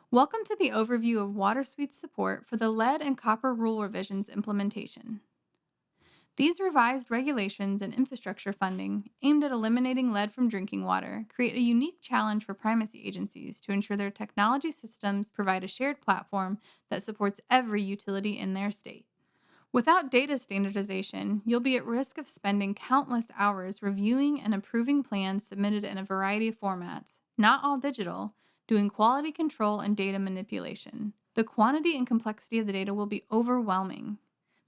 Welcome to the overview of WaterSuite's support for the lead and copper rule revisions implementation. These revised regulations and infrastructure funding, aimed at eliminating lead from drinking water, create a unique challenge for primacy agencies to ensure their technology systems provide a shared platform that supports every utility in their state. Without data standardization, you'll be at risk of spending countless hours reviewing and approving plans submitted in a variety of formats, not all digital, doing quality control and data manipulation. The quantity and complexity of the data will be overwhelming.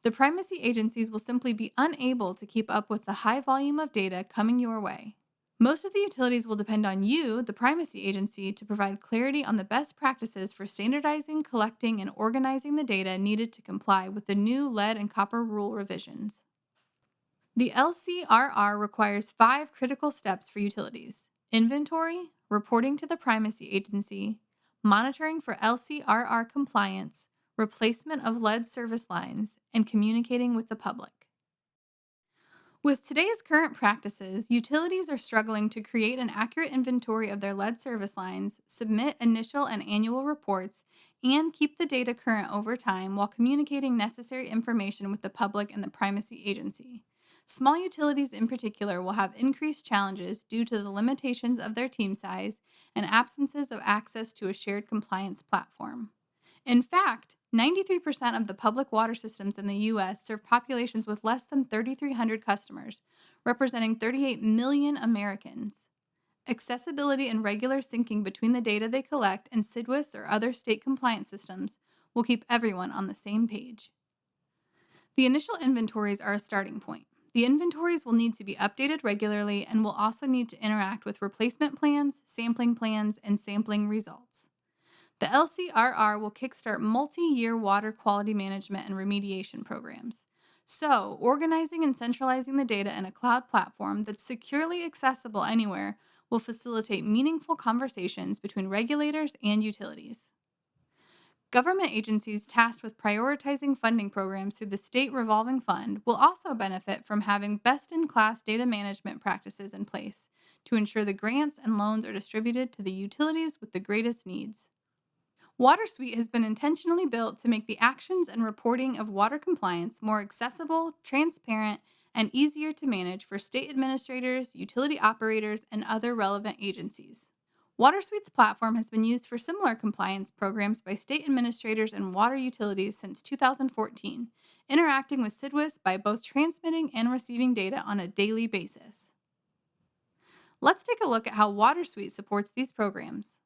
The primacy agencies will simply be unable to keep up with the high volume of data coming your way. Most of the utilities will depend on you, the primacy agency, to provide clarity on the best practices for standardizing, collecting, and organizing the data needed to comply with the new lead and copper rule revisions. The LCRR requires 5 critical steps for utilities: inventory, reporting to the primacy agency, monitoring for LCRR compliance, replacement of lead service lines, and communicating with the public. With today's current practices, utilities are struggling to create an accurate inventory of their lead service lines, submit initial and annual reports, and keep the data current over time while communicating necessary information with the public and the primacy agency. Small utilities in particular will have increased challenges due to the limitations of their team size and absences of access to a shared compliance platform. In fact, 93% of the public water systems in the U.S. serve populations with less than 3,300 customers, representing 38 million Americans. Accessibility and regular syncing between the data they collect and CIDWIS or other state compliance systems will keep everyone on the same page. The initial inventories are a starting point. The inventories will need to be updated regularly and will also need to interact with replacement plans, and sampling results. The LCRR will kickstart multi year water quality management and remediation programs. So, organizing and centralizing the data in a cloud platform that's securely accessible anywhere will facilitate meaningful conversations between regulators and utilities. Government agencies tasked with prioritizing funding programs through the State Revolving Fund will also benefit from having best in class data management practices in place to ensure the grants and loans are distributed to the utilities with the greatest needs. WaterSuite has been intentionally built to make the actions and reporting of water compliance more accessible, transparent, and easier to manage for state administrators, utility operators, and other relevant agencies. WaterSuite's platform has been used for similar compliance programs by state administrators and water utilities since 2014, interacting with CIDWIS by both transmitting and receiving data on a daily basis. Let's take a look at how WaterSuite supports these programs.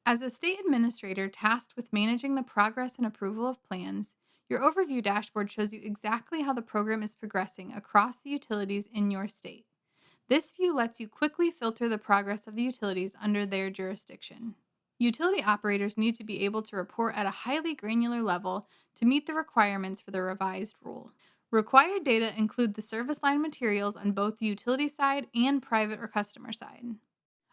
As a state administrator tasked with managing the progress and approval of plans, your overview dashboard shows you exactly how the program is progressing across the utilities in your state. This view lets you quickly filter the progress of the utilities under their jurisdiction. Utility operators need to be able to report at a highly granular level to meet the requirements for the revised rule. Required data include the service line materials on both the utility side and private or customer side.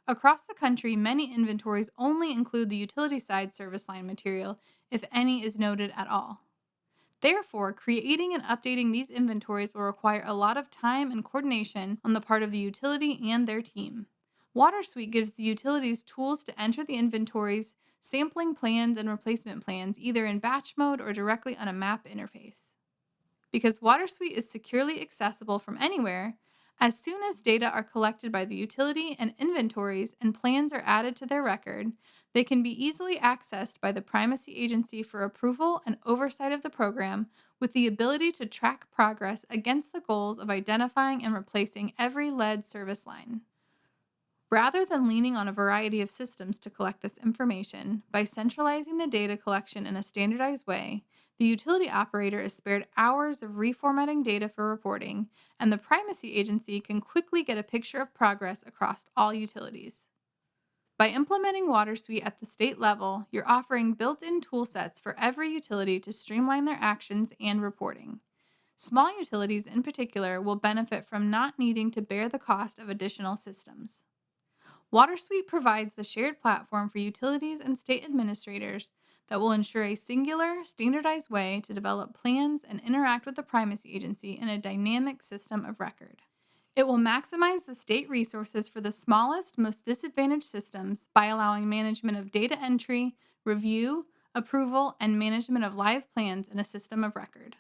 Across the country, many inventories only include the utility side service line material, if any is noted at all. Therefore, creating and updating these inventories will require a lot of time and coordination on the part of the utility and their team. WaterSuite gives the utilities tools to enter the inventories, sampling plans, and replacement plans either in batch mode or directly on a map interface. Because WaterSuite is securely accessible from anywhere, as soon as data are collected by the utility and inventories and plans are added to their record, they can be easily accessed by the primacy agency for approval and oversight of the program, with the ability to track progress against the goals of identifying and replacing every lead service line. Rather than leaning on a variety of systems to collect this information, by centralizing the data collection in a standardized way, the utility operator is spared hours of reformatting data for reporting, and the primacy agency can quickly get a picture of progress across all utilities. By implementing WaterSuite at the state level, you're offering built-in toolsets for every utility to streamline their actions and reporting. Small utilities in particular will benefit from not needing to bear the cost of additional systems. WaterSuite provides the shared platform for utilities and state administrators that will ensure a singular, standardized way to develop plans and interact with the primacy agency in a dynamic system of record. It will maximize the state resources for the smallest, most disadvantaged systems by allowing management of data entry, review, approval, and management of live plans in a system of record.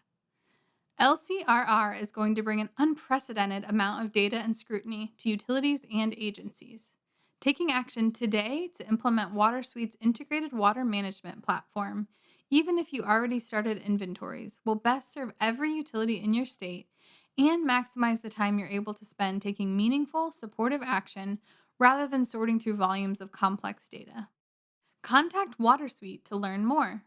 LCRR is going to bring an unprecedented amount of data and scrutiny to utilities and agencies. Taking action today to implement WaterSuite's integrated water management platform, even if you already started inventories, will best serve every utility in your state and maximize the time you're able to spend taking meaningful, supportive action rather than sorting through volumes of complex data. Contact WaterSuite to learn more.